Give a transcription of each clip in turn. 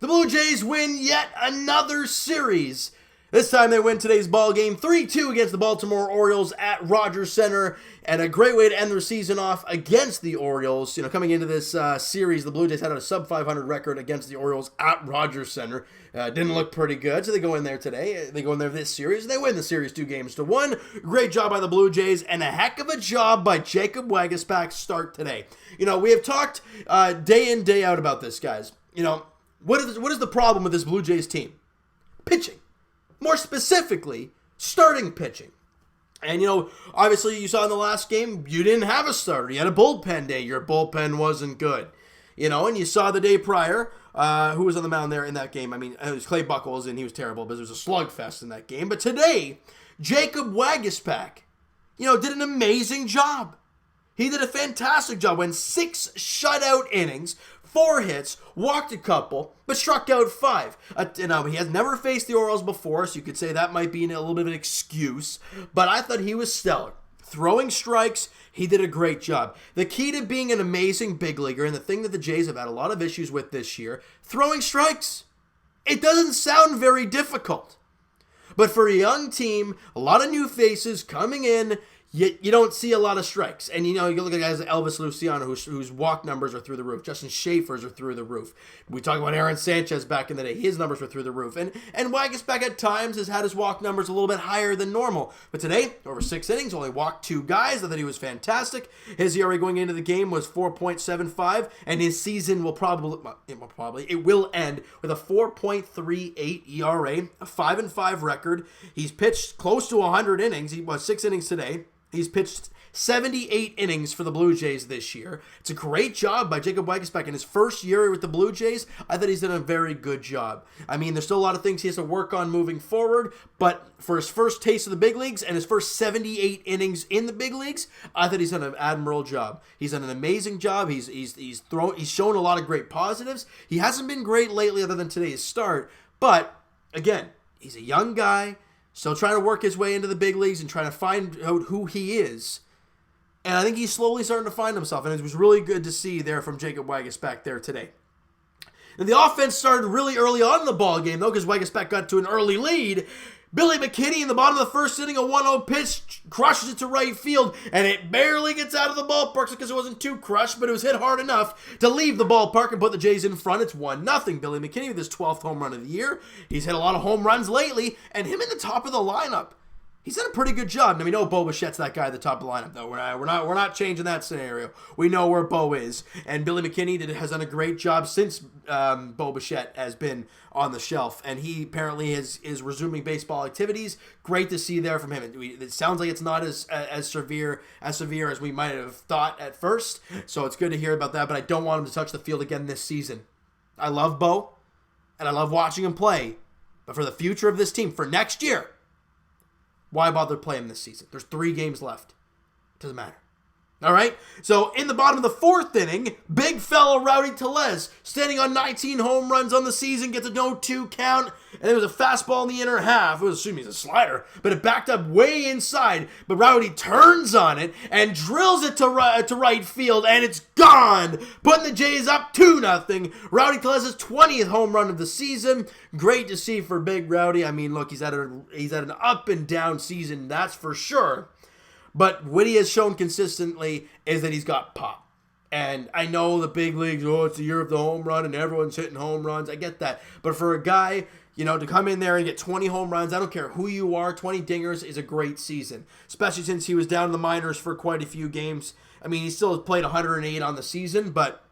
The Blue Jays win yet another series. This time they win today's ball game 3-2 against the Baltimore Orioles at Rogers Center, and a great way to end their season off against the Orioles. Coming into this series, the Blue Jays had a sub-500 record against the Orioles at Rogers Center. Didn't look pretty good, so they go in there today. They go in there this series, and they win the series 2-1. Great job by the Blue Jays, and a heck of a job by Jacob Waguespack start today. We have talked day in, day out about this, guys. What is the problem with this Blue Jays team? Pitching. More specifically, starting pitching. And, obviously you saw in the last game, you didn't have a starter. You had a bullpen day. Your bullpen wasn't good. And you saw the day prior, who was on the mound there in that game. It was Clay Buchholz, and he was terrible, but there was a slugfest in that game. But today, Jacob Waguespack, did an amazing job. He did a fantastic job. Went 6 shutout innings, 4 hits, walked a couple, but struck out 5. He has never faced the Orioles before, so you could say that might be a little bit of an excuse. But I thought he was stellar. Throwing strikes, he did a great job. The key to being an amazing big leaguer, and the thing that the Jays have had a lot of issues with this year, throwing strikes. It doesn't sound very difficult. But for a young team, a lot of new faces coming in, you don't see a lot of strikes. And, you look at guys like Elvis Luciano, whose walk numbers are through the roof. Justin Schaefer's are through the roof. We talk about Aaron Sanchez back in the day. His numbers were through the roof. And Waguespack at times has had his walk numbers a little bit higher than normal. But today, over 6 innings, only walked 2 guys. I thought he was fantastic. His ERA going into the game was 4.75. And his season will it will end with a 4.38 ERA, a 5-5 record. He's pitched close to 100 innings. He was 6 innings today. He's pitched 78 innings for the Blue Jays this year. It's a great job by Jacob Waguespack. In his first year with the Blue Jays, I thought he's done a very good job. There's still a lot of things he has to work on moving forward, but for his first taste of the big leagues and his first 78 innings in the big leagues, I thought he's done an admirable job. He's done an amazing job. He's shown a lot of great positives. He hasn't been great lately other than today's start, but again, he's a young guy, still trying to work his way into the big leagues and trying to find out who he is. And I think he's slowly starting to find himself. And it was really good to see there from Jacob Waguespack there today. And the offense started really early on in the ball game, though, because Waguespack got to an early lead. Billy McKinney in the bottom of the first inning, a 1-0 pitch, crushes it to right field, and it barely gets out of the ballpark because it wasn't too crushed, but it was hit hard enough to leave the ballpark and put the Jays in front. It's 1-0. Billy McKinney with his 12th home run of the year. He's hit a lot of home runs lately, and him in the top of the lineup. He's done a pretty good job. Now, we know Bo Bichette's that guy at the top of the lineup, though. We're not changing that scenario. We know where Bo is. And Billy McKinney has done a great job since Bo Bichette has been on the shelf. And he apparently is resuming baseball activities. Great to see there from him. It sounds like it's not as severe as we might have thought at first. So it's good to hear about that. But I don't want him to touch the field again this season. I love Bo, and I love watching him play. But for the future of this team, for next year, why bother playing this season? There's 3 games left. Doesn't matter. All right? So in the bottom of the 4th inning, big fella Rowdy Tellez, standing on 19 home runs on the season, gets a 0-2 count, and there was a fastball in the inner half. It was assuming it's a slider, but it backed up way inside. But Rowdy turns on it and drills it to right field, and it's gone, putting the Jays up 2-0. Rowdy Tellez's 20th home run of the season. Great to see for Big Rowdy. Look, he's had an up and down season, that's for sure. But what he has shown consistently is that he's got pop. And I know the big leagues, it's the year of the home run and everyone's hitting home runs. I get that. But for a guy, to come in there and get 20 home runs, I don't care who you are, 20 dingers is a great season. Especially since he was down in the minors for quite a few games. He still played 108 on the season. But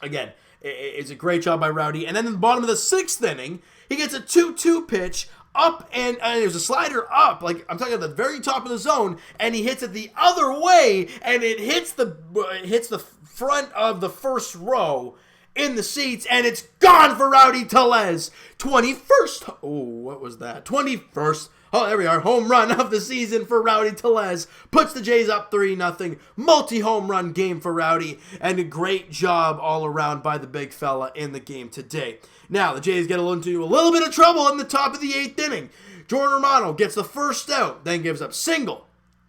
again, it's a great job by Rowdy. And then in the bottom of the 6th inning, he gets a 2-2 pitch up, and there's a slider up, like I'm talking at the very top of the zone, and he hits it the other way, and it hits the front of the first row in the seats, and it's gone for Rowdy Tellez. 21st. Oh, what was that? 21st. Oh, there we are. Home run of the season for Rowdy Tellez. Puts the Jays up 3-0. Multi-home run game for Rowdy. And a great job all around by the big fella in the game today. Now, the Jays get into a little bit of trouble in the top of the 8th inning. Jordan Romano gets the first out. Then gives up single.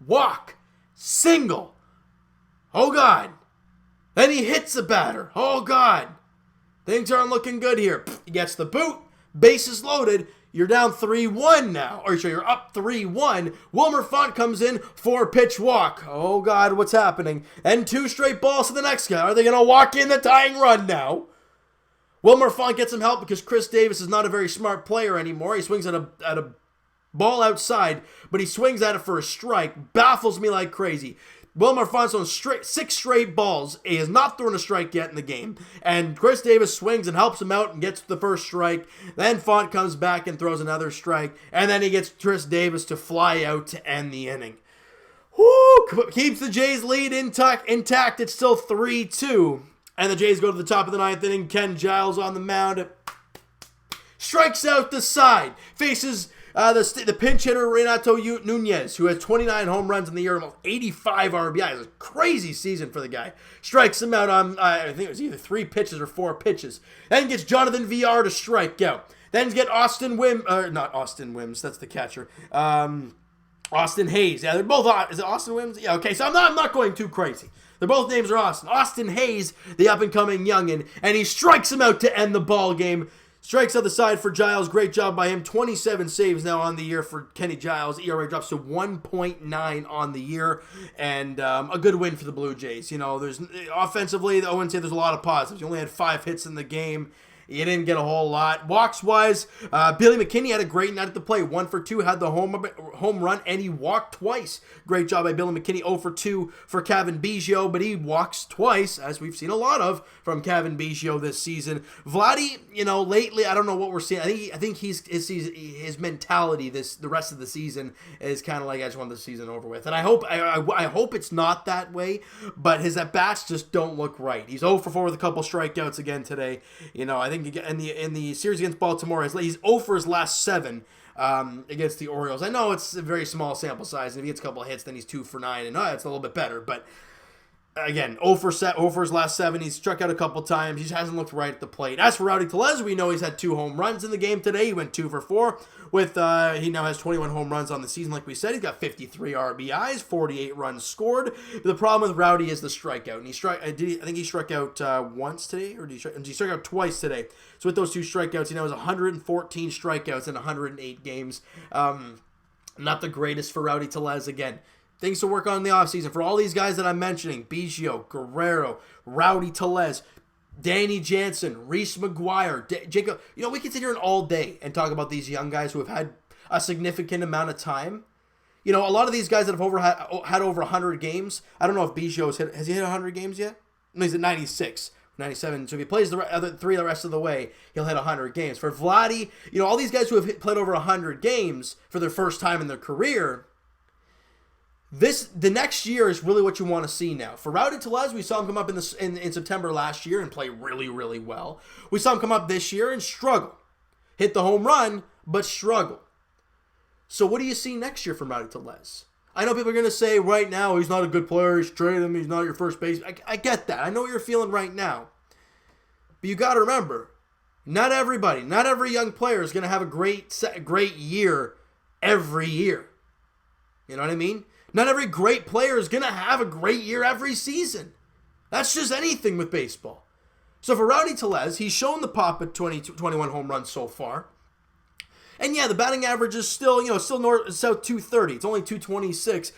Walk. Single. Oh, God. Then he hits the batter. Oh, God. Things aren't looking good here. He gets the boot. Bases loaded. You're down 3-1 now. Or you're up 3-1. Wilmer Font comes in for a pitch walk. Oh, God, what's happening? And 2 straight balls to the next guy. Are they going to walk in the tying run now? Wilmer Font gets some help because Chris Davis is not a very smart player anymore. He swings at a ball outside, but he swings at it for a strike. Baffles me like crazy. Wilmer Font's on 6 straight balls. He has not thrown a strike yet in the game. And Chris Davis swings and helps him out and gets the first strike. Then Font comes back and throws another strike. And then he gets Chris Davis to fly out to end the inning. Woo! Keeps the Jays' lead intact. It's still 3-2. And the Jays go to the top of the 9th inning. Ken Giles on the mound. Strikes out the side. Faces the pinch hitter Renato Nunez, who has 29 home runs in the year, almost 85 RBIs. It's a crazy season for the guy. Strikes him out on, I think it was either 3 pitches or 4 pitches. Then gets Jonathan VR to strike out. Then get not Austin Wims, that's the catcher. Austin Hayes. Yeah, they're both, is it Austin Wims? Yeah, okay, so I'm not going too crazy. Their both names are Austin. Austin Hayes, the up-and-coming youngin', and he strikes him out to end the ball game. Strikes out the side for Giles. Great job by him. 27 saves now on the year for Kenny Giles. ERA drops to 1.9 on the year. And a good win for the Blue Jays. You know, there's offensively, I wouldn't say there's a lot of positives. You only had 5 hits in the game. You didn't get a whole lot. Walks-wise, Billy McKinney had a great night at the plate. 1 for 2, had the home run, and he walked twice. Great job by Billy McKinney. 0 for 2 for Kevin Biggio, but he walks twice, as we've seen a lot of from Kevin Biggio this season. Vladdy, you know, lately, I don't know what we're seeing. I think his mentality the rest of the season is kind of like, I just want the season over with. And I hope it's not that way, but his at-bats just don't look right. He's 0 for 4 with a couple strikeouts again today. You know, I think in the series against Baltimore, he's 0 for his last 7 against the Orioles. I know it's a very small sample size, and if he gets a couple of hits, then he's 2 for 9, and it's a little bit better. But again, 0 for his last 7. He's struck out a couple times. He hasn't looked right at the plate. As for Rowdy Tellez, we know he's had 2 home runs in the game today. He went 2 for 4. He now has 21 home runs on the season, like we said. He's got 53 RBIs, 48 runs scored. But the problem with Rowdy is the strikeout. And I think he struck out once today, or he struck out twice today. So with those 2 strikeouts, he now has 114 strikeouts in 108 games. Not the greatest for Rowdy Tellez. Again, things to work on in the offseason. For all these guys that I'm mentioning, Biggio, Guerrero, Rowdy Tellez, Danny Jansen, Reese McGuire, Jacob, you know, we can sit here all day and talk about these young guys who have had a significant amount of time. You know, a lot of these guys that have had over 100 games, I don't know if Biggio's has he hit 100 games yet? No, he's at 96, 97. So if he plays the other 3 the rest of the way, he'll hit 100 games. For Vladdy, you know, all these guys who have played over 100 games for their first time in their career, the next year is really what you want to see now. For Rowdy Tellez, we saw him come up in September last year and play really, really well. We saw him come up this year and struggle. Hit the home run, but struggle. So what do you see next year from Rowdy Tellez? I know people are going to say right now, he's not a good player, he's trade him, he's not your first base. I get that. I know what you're feeling right now. But you got to remember, not every young player is going to have a great year every year. You know what I mean? Not every great player is going to have a great year every season. That's just anything with baseball. So for Rowdy Tellez, he's shown the pop at 21 home runs so far. And yeah, the batting average is still south 230. It's only 226.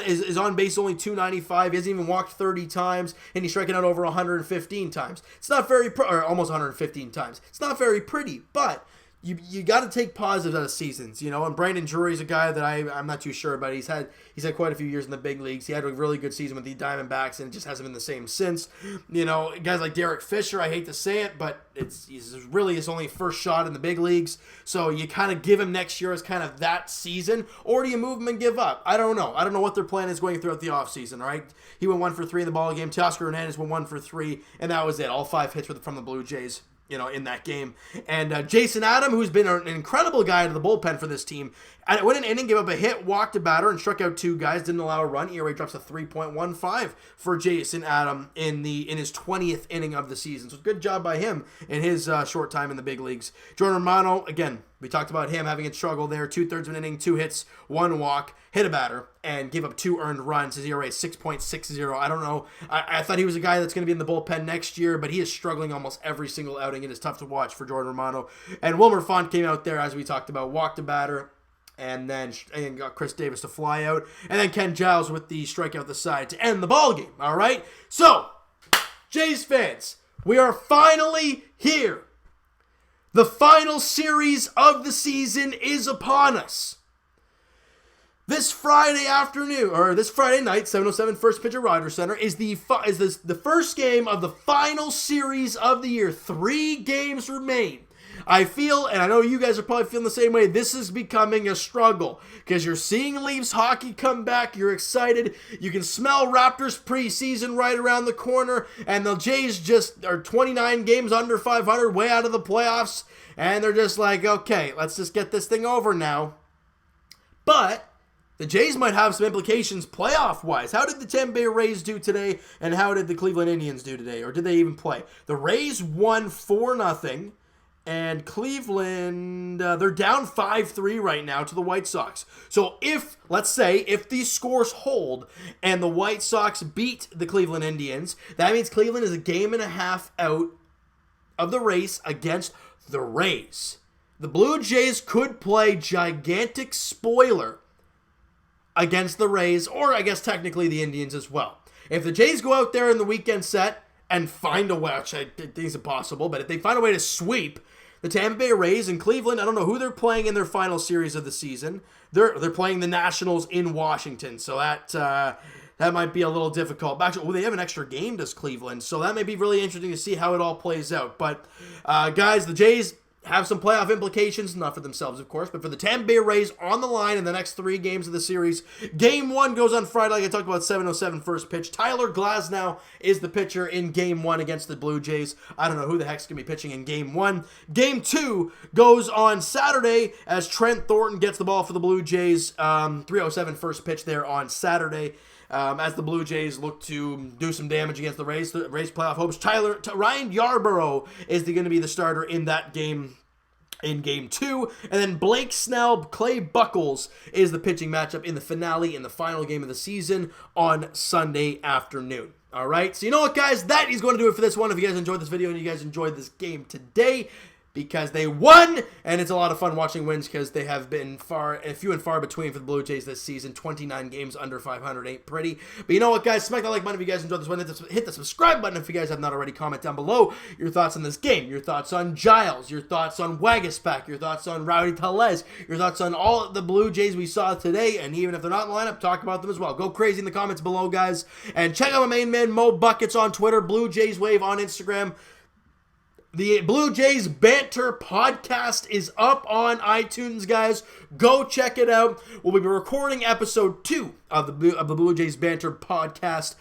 His on base only 295. He hasn't even walked 30 times, and he's striking out over 115 times. It's not very, or almost 115 times. It's not very pretty, but you got to take positives out of seasons, you know. And Brandon Drury's a guy that I'm not too sure about. He's had quite a few years in the big leagues. He had a really good season with the Diamondbacks, and it just hasn't been the same since. You know, guys like Derek Fisher, I hate to say it, but he's really his only first shot in the big leagues. So you kind of give him next year as kind of that season, or do you move him and give up? I don't know. I don't know what their plan is going throughout the offseason, all right? He went 1 for 3 in the ball game. Teoscar Hernandez went 1 for 3, and that was it. All 5 hits from the Blue Jays, you know, in that game. And Jason Adam, who's been an incredible guy to the bullpen for this team, went an inning, gave up a hit, walked a batter, and struck out 2 guys, didn't allow a run. ERA drops to 3.15 for Jason Adam in his 20th inning of the season. So good job by him in his short time in the big leagues. Jordan Romano, again, We talked about him having a struggle there. 2/3 of an inning, 2 hits, 1 walk, hit a batter, and gave up 2 earned runs. His ERA is 6.60. I don't know. I thought he was a guy that's going to be in the bullpen next year, but he is struggling almost every single outing. It is tough to watch for Jordan Romano. And Wilmer Font came out there, as we talked about, walked a batter, and then got Chris Davis to fly out. And then Ken Giles with the strikeout the side to end the ball game. All right? So, Jays fans, we are finally here. The final series of the season is upon us. This Friday afternoon, or this Friday night, 7:07 first pitch at Rogers Center, is the first game of the final series of the year. 3 games remain. I feel, and I know you guys are probably feeling the same way, this is becoming a struggle because you're seeing Leafs hockey come back. You're excited. You can smell Raptors preseason right around the corner, and the Jays just are 29 games under 500, way out of the playoffs, and they're just like, okay, let's just get this thing over now. But the Jays might have some implications playoff-wise. How did the Tampa Bay Rays do today, and how did the Cleveland Indians do today, or did they even play? The Rays won 4-0. And Cleveland, they're down 5-3 right now to the White Sox. So let's say, if these scores hold and the White Sox beat the Cleveland Indians, that means Cleveland is a game and a half out of the race against the Rays. The Blue Jays could play gigantic spoiler against the Rays, or I guess technically the Indians as well. If the Jays go out there in the weekend set and find a way, which I think is impossible, but if they find a way to sweep the Tampa Bay Rays in Cleveland, I don't know who they're playing in their final series of the season. They're playing the Nationals in Washington, so that might be a little difficult. Actually, they have an extra game, does Cleveland, so that may be really interesting to see how it all plays out. But, guys, the Jays have some playoff implications, not for themselves, of course, but for the Tampa Bay Rays on the line in the next 3 games of the series. Game 1 goes on Friday, like I talked about, 7:07 first pitch. Tyler Glasnow is the pitcher in Game 1 against the Blue Jays. I don't know who the heck's going to be pitching in Game 1. Game 2 goes on Saturday as Trent Thornton gets the ball for the Blue Jays. 3:07 first pitch there on Saturday. As the Blue Jays look to do some damage against the Rays playoff hopes. Ryan Yarborough is going to be the starter in that game, in Game 2. And then Blake Snell, Clay Buchholz is the pitching matchup in the finale, in the final game of the season on Sunday afternoon. All right, so you know what, guys? That is going to do it for this one. If you guys enjoyed this video and you guys enjoyed this game today, because they won, and it's a lot of fun watching wins because they have been few and far between for the Blue Jays this season. 29 games under 500 ain't pretty. But you know what, guys? Smack that like button if you guys enjoyed this one. Hit the subscribe button if you guys have not already. Comment down below your thoughts on this game, your thoughts on Giles, your thoughts on Waguespack, your thoughts on Rowdy Tellez, your thoughts on all the Blue Jays we saw today, and even if they're not in the lineup, talk about them as well. Go crazy in the comments below, guys. And check out my main man, Mo Buckets, on Twitter, Blue Jays Wave on Instagram. The Blue Jays Banter podcast is up on iTunes, guys. Go check it out. We'll be recording episode 2 of the Blue Jays Banter podcast.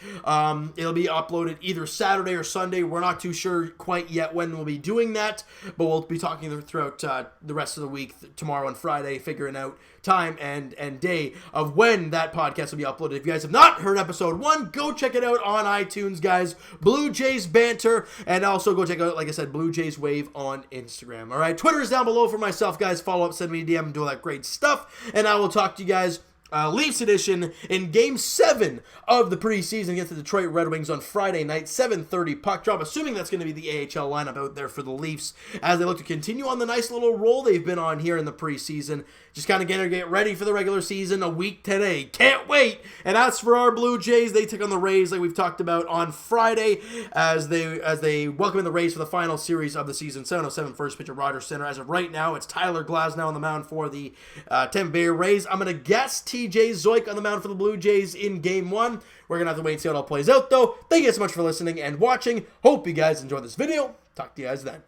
It'll be uploaded either Saturday or Sunday. We're not too sure quite yet when we'll be doing that, but we'll be talking throughout the rest of the week, tomorrow and Friday, figuring out time and day of when that podcast will be uploaded. If you guys have not heard episode 1, go check it out on iTunes, guys. Blue Jays Banter, and also go check out, like I said, Blue Jays Wave on Instagram. All right, Twitter is down below for myself, guys. Follow up, send me a DM, and do all that great stuff, and I will talk to you guys Leafs edition in Game 7 of the preseason against the Detroit Red Wings on Friday night, 7:30 puck drop, assuming that's going to be the AHL lineup out there for the Leafs as they look to continue on the nice little roll they've been on here in the preseason. Just kind of get ready for the regular season a week today. Can't wait! And as for our Blue Jays, they take on the Rays like we've talked about on Friday as they welcome in the Rays for the final series of the season. 7:07 first pitch at Rogers Center. As of right now, it's Tyler Glasnow on the mound for the Tampa Bay Rays. I'm going to guess TJ Zoik on the mound for the Blue Jays in Game 1. We're going to have to wait and see how it all plays out, though. Thank you guys so much for listening and watching. Hope you guys enjoyed this video. Talk to you guys then.